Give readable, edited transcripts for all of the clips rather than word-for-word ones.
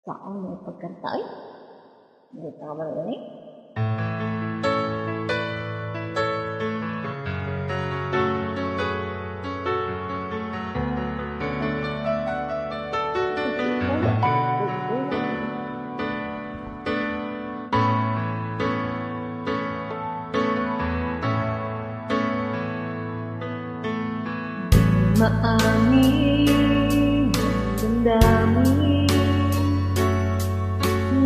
Saan may pagkanta ay? Hindi tama na yun eh. Maamin ang damdamin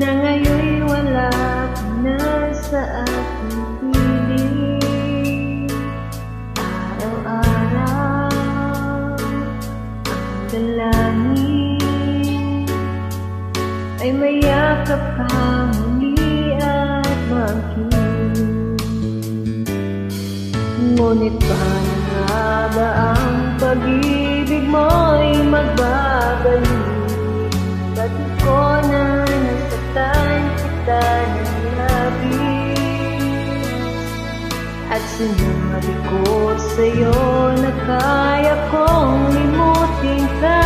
na ngayon'y wala ka na sa aking piling. Araw-araw ang dalangin ay mayakap kang muli at makinig. Ngunit paano nga ba ang pag-ibig mo'y magbabalik? Bakit ko na nasaktan kita ng labis? At sinabi ko sa'yo na kaya kong limutin ka.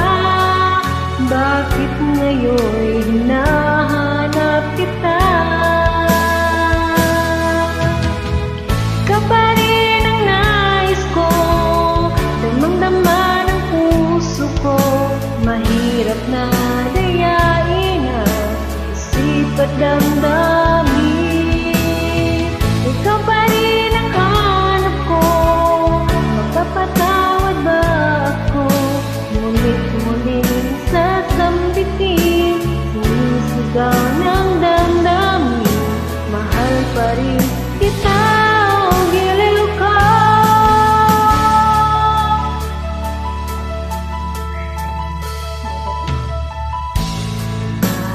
Bakit ngayon'y hinahanap kita? Kaparin ang nais ko, damang-dama ng puso ko. Mahirap na dayain ang isip at damdamin. Ikaw pa rin ang hanap ko, magpapatawad ba ako? Ngunit muling sasambitin, sinisigaw ng damdamin. Mahal pa rin kita, o giliw ko.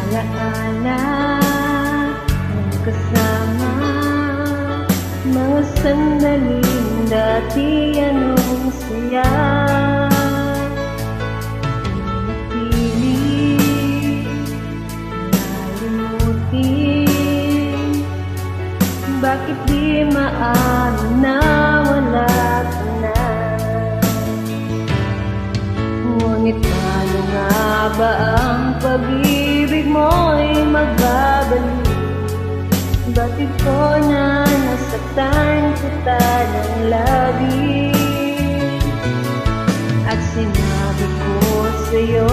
Alaala ng kasama, mga sandaling dati anong saya. Pinipilit nalimutin, bakit di maaari na wala ka na? Ngunit paano nga ba ang pag-ibig mo'y magbabalik? Bakit ko na nasaktan kita ng labis? At sinabi ko sa'yo